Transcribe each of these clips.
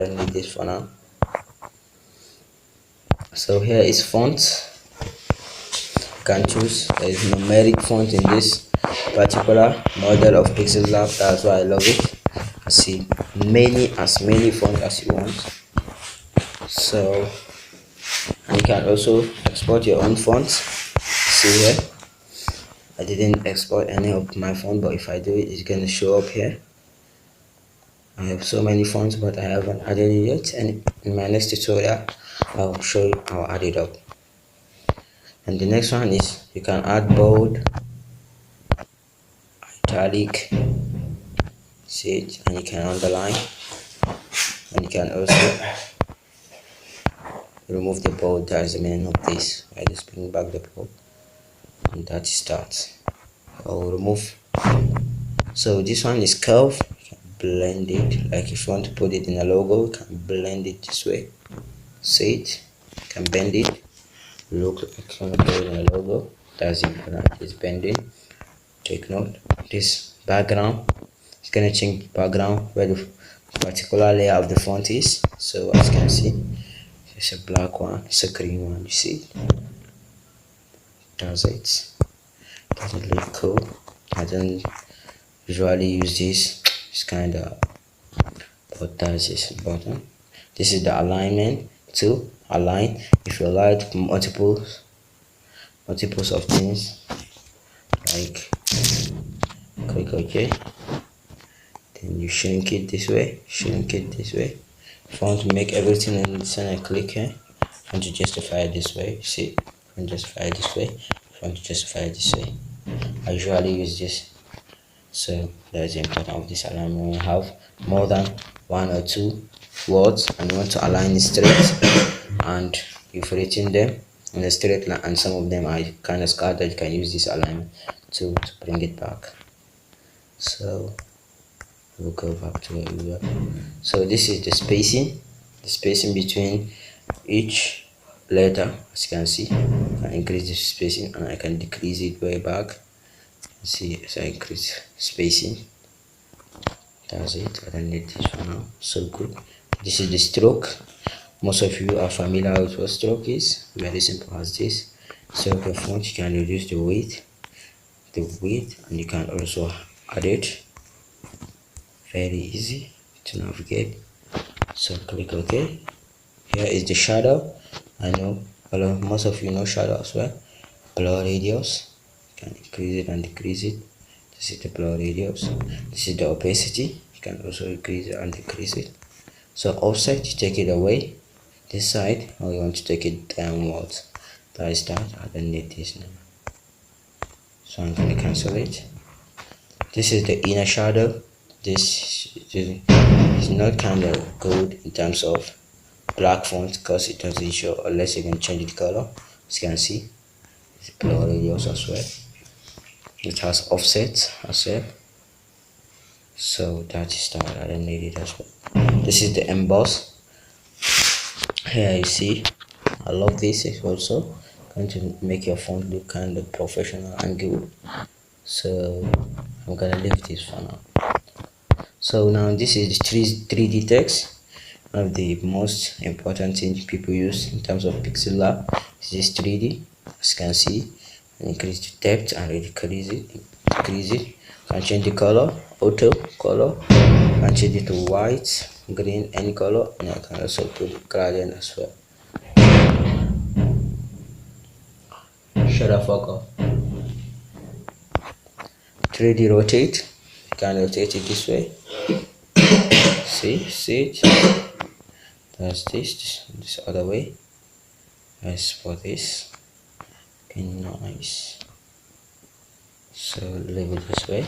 don't need this for now. So here is font. You can choose. There is numeric font in this particular model of pixellab. That's why I love it. You see as many fonts as you want. So, and you can also export your own fonts. See here, I didn't export any of my font, but if I do it, it's going to show up here. I have so many fonts, but I haven't added it yet, and in my next tutorial I'll show you how I add it up. And the next one is you can add bold, italic, see it, and you can underline, and you can also remove the bold. That is the meaning of this. I just bring back the bold, and that starts. I'll remove. So this one is curve. You can blend it, like if you want to put it in a logo, you can blend it this way. See it, you can bend it, look like you want to put it in a logo. That's important. It's bending. Take note, this background is going to change the background where the particular layer of the font is. So as you can see, it's a black one, it's a green one. You see, does it doesn't look cool. I don't usually use this. It's kind of, but that's just important. This is the alignment. To align, if you like multiples of things, like click OK, then you shrink it this way, If you want to make everything in the center, click here. If you want to justify it this way, see, if you want to justify it this way, if you want to justify it this way. I usually use this. So that's the important of this alignment. When you have more than one or two words and you want to align it straight, and you've written them in a straight line and some of them are kind of scattered, you can use this alignment to bring it back. So we'll go back to where we were. So this is the spacing between each letter. As you can see, I can increase the spacing and I can decrease it way back. See, so I increase spacing. That's it. I don't need this for now. So good. This is the stroke. Most of you are familiar with what stroke is. Very simple as this. Stroke your font, you can reduce the width, and you can also add it. Very easy to navigate. So click OK. Here is the shadow. I know most of you know shadow as well. Blur radius, you can increase it and decrease it. This is the blur radius. This is the opacity, you can also increase it and decrease it. So offset, you take it away this side, or you want to take it downwards. That is that. I don't need this now, so I'm going to cancel it. This is the inner shadow. This is not kind of good in terms of black font because it doesn't show unless you can change the color. As you can see, it's blur radius as well. It has offset as well. So that is that. I don't need it as well. This is the emboss. Here you see, I love this. It's also going to make your font look kind of professional and good. So I'm gonna leave this for now. So now this is 3D text. One of the most important things people use in terms of pixellab is this 3D. As you can see, increase the depth and decrease it. You can change the color, auto color. You can change it to white, green, any color, and I can also put gradient as well. Shutter focus. 3D rotate. You can rotate it this way. See it. That's this other way. As for this, okay, nice. So leave it this way.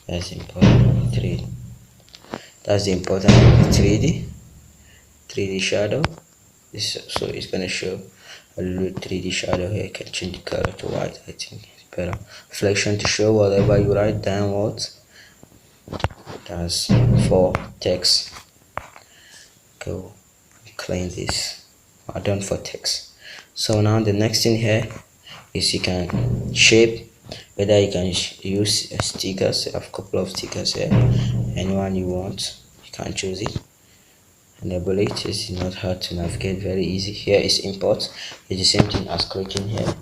That's important. 3D. That's the important 3D shadow. So it's gonna show a little 3D shadow here. I can change the color to white. I think it's better. Reflection to show whatever you write downwards. That's for text. Go clean this. I'm done for text. So now the next thing here is you can shape. Whether you can use stickers. I have a couple of stickers here. Anyone you want, you can choose it. enable it. It's not hard to navigate, very easy. Here is import. It's the same thing as clicking here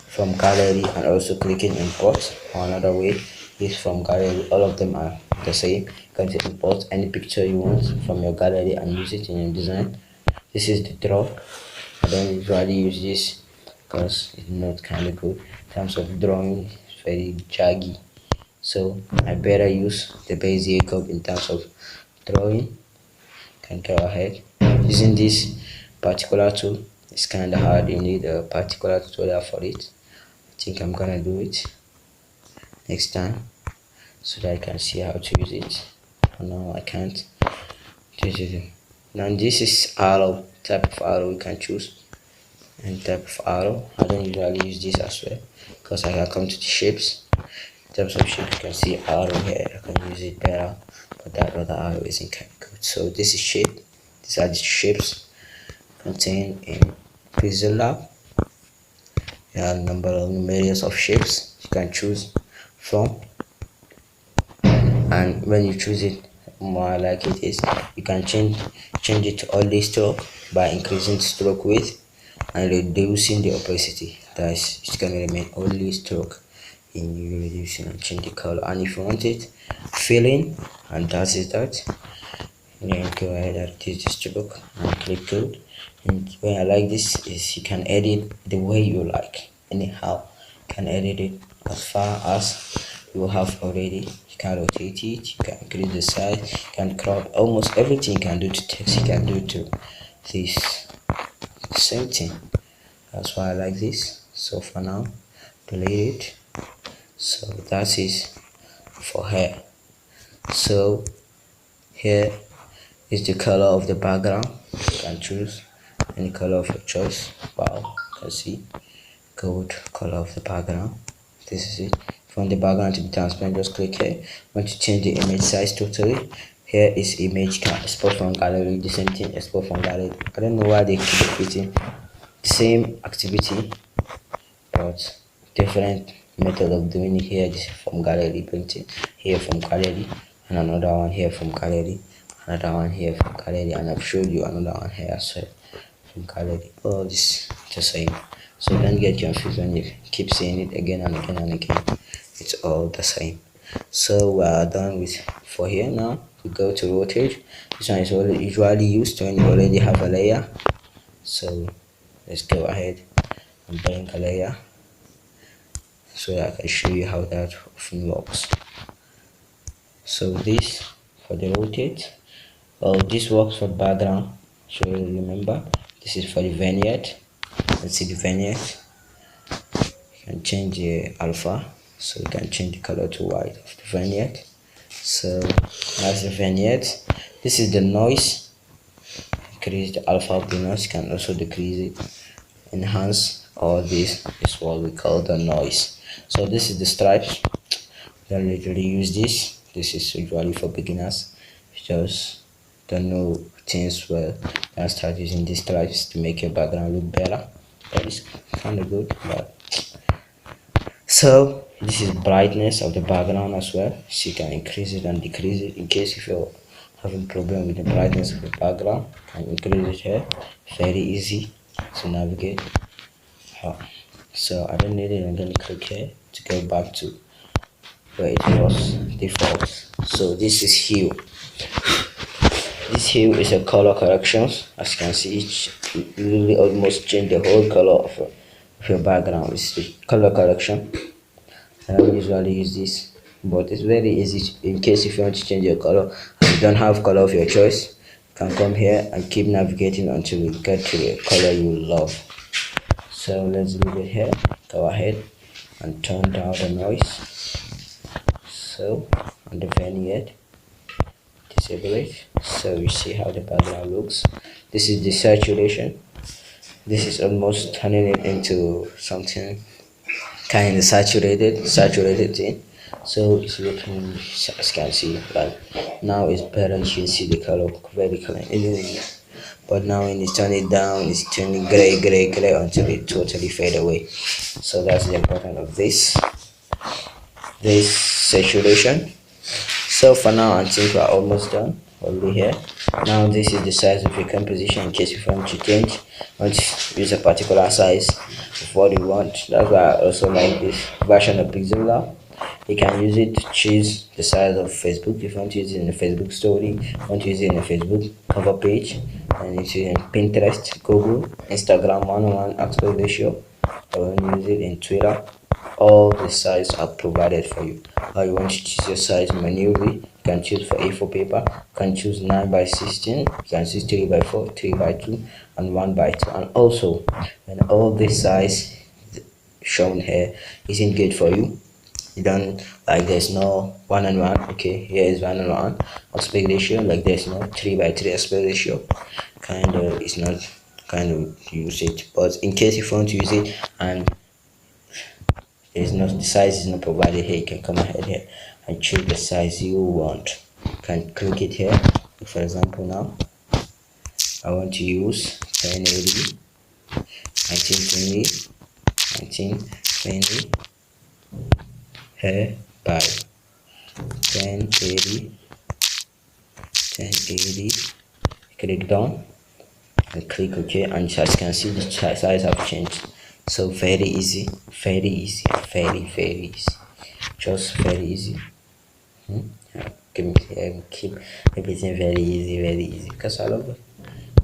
from gallery and also clicking import, or another way is from gallery. All of them are the same. You can import any picture you want from your gallery and use it in your design. This is the draw. I don't usually use this because it's not kind of good in terms of drawing. It's very jaggy, so I better use the base Jacob in terms of drawing. Can go ahead using this particular tool. It's kind of hard, you need a particular tutorial for it. I think I'm gonna do it next time so that I can see how to use it. For now I can't. Now this is arrow, type of arrow you can choose, and type of arrow. I don't usually use this as well because I can come to the shapes. In terms of shape, you can see arrow here. I can use it better, but that other arrow isn't kind of good. So this is shape. These are the shapes contained in pixellab. There are a number of numerous of shapes you can choose from, and when you choose it, more I like it is you can change it to only stroke by increasing stroke width and reducing the opacity. That is, it's gonna remain only stroke in you reducing and change the color. And if you want it filling, and that is that, then go ahead and reduce the stroke and click code. And when I like this is you can edit the way you like, anyhow you can edit it as far as you have already. You can rotate it, you can increase the size, you can crop, almost everything you can do to text you can do to this. Same thing. That's why I like this. So for now, delete it. So that is for hair. So here is the color of the background. You can choose any color of your choice. Wow, you can see gold color of the background. This is it. If you want the background to be transparent, just click here. Want to change the image size totally, here is image, can export from gallery. The same thing, export from gallery. I don't know why they keep repeating the same activity but different method of doing it. Here this is from gallery, printing here from gallery, and another one here from gallery, another one here from gallery, and I've showed you another one here as well from gallery. All this the same, so don't get confused when you keep saying it again and again and again. It's all the same. So we are done with for here. Now we go to rotate. This one is usually used when you already have a layer. So let's go ahead and bring a layer so that I can show you how that often works. So this for the rotate, this works for background, so you remember this is for the vignette. Let's see the vignette. You can change the alpha, so you can change the color to white of the vignette. So that's the vignette. This is the noise. Increase the alpha of the noise, you can also decrease it, enhance. All this is what we call the noise. So this is the stripes. Don't literally use this. This is usually for beginners. Just don't know things well and start using these stripes to make your background look better. That is kind of good. But so this is brightness of the background as well. So you can increase it and decrease it in case if you're having problem with the brightness of the background. You can increase it here. Very easy to navigate. So I don't need it. I'm going to click here to go back to where it was default. So this is hue. This hue is a color correction. As you can see, it really almost change the whole color of your background. It's the color correction. I don't usually use this, but it's very easy in case if you want to change your color and you don't have color of your choice. You can come here and keep navigating until you get to the color you love. So let's leave it here. Go ahead and turn down the noise. So on the vignette, disable it. So you see how the background looks. This is the saturation. This is almost turning it into something kind of saturated thing. So it's looking, as you can see, like now it's better. You can see the color very clean. But now when you turn it down, it's turning gray until it totally fade away. So that's the importance of this saturation. So for now I think we're almost done. Only here Now this is the size of your composition in case you want to change, want to use a particular size of what you want. That's why I also like this version of pixellab. You can use it to choose the size of Facebook. If you want to use it in a Facebook story, want to use it in a Facebook cover page, and it's in Pinterest, Google, Instagram, one-on-one aspect ratio, or when you use it in Twitter, all the sizes are provided for you. How you want to choose your size manually, you can choose for A4 paper, you can choose 9 by 16, you can choose 3 by 4, 3 by 2, and 1 by 2. And also, when all this size shown here isn't good for you, you don't like there's no 1-on-1. Okay, here is 1-on-1 aspect ratio, like there's no 3 by 3 aspect ratio, kind of it's not kind of use it. But in case you want to use it and there's no, the size is not provided here, you can come ahead here and choose the size you want. You can click it here. For example, now I want to use 1080, 1920, 1920 here by 1080, 1080. Click down and click OK, and as you can see the size have changed. So very easy, very easy, very easy, just very easy. Keep everything very easy because I love it.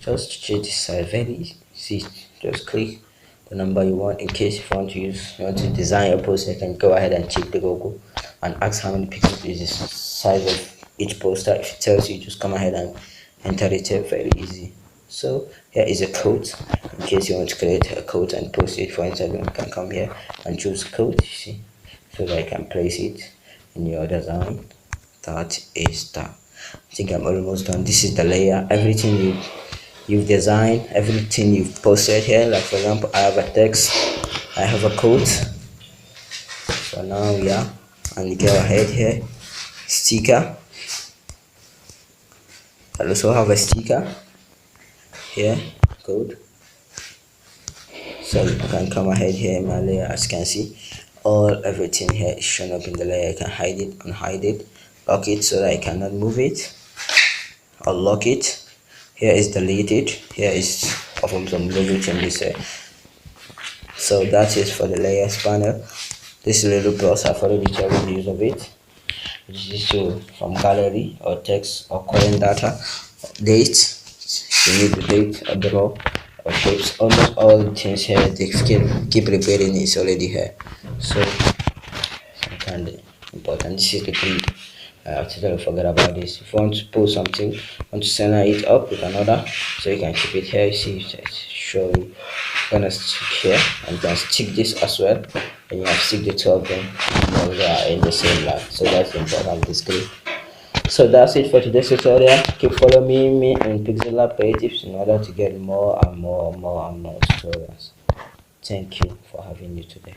Just change the size, very easy. See, just click the number you want. In case you want to design your poster, you can go ahead and check the Google and ask how many pixels is the size of each poster. If it tells you, just come ahead and enter it here, very easy. So here is a code. In case you want to create a code and post it for Instagram, you can come here and choose code, you see, so that you can place it in your design. That is that. I think I'm almost done. This is the layer. Everything you've designed, everything you've posted here. Like for example, I have a text, I have a code. So now yeah, and go ahead here, sticker. I also have a sticker here, code. So you can come ahead here in my layer. As you can see, everything here is shown up in the layer. I can hide it, unhide it, lock it so that I cannot move it, or lock it. Here is deleted. Here is perform some logo changes here. So that is for the layers panel. This little plus I've already checked the use of it. This is to from gallery or text or current data, date. You need the date, a draw, or shapes. Almost all the things here they keep repeating is already here. So kind of important. This is the key. I totally forget about this. If you want to pull something, want to center it up with another, so you can keep it here. You see, it's showing. Gonna stick here, and you can stick this as well, and you have stick the two of them, and they are in the same line. So that's the important this grid. So that's it for today's tutorial. Keep following me in pixellab creatives in order to get more and more tutorials. Thank you for having me today.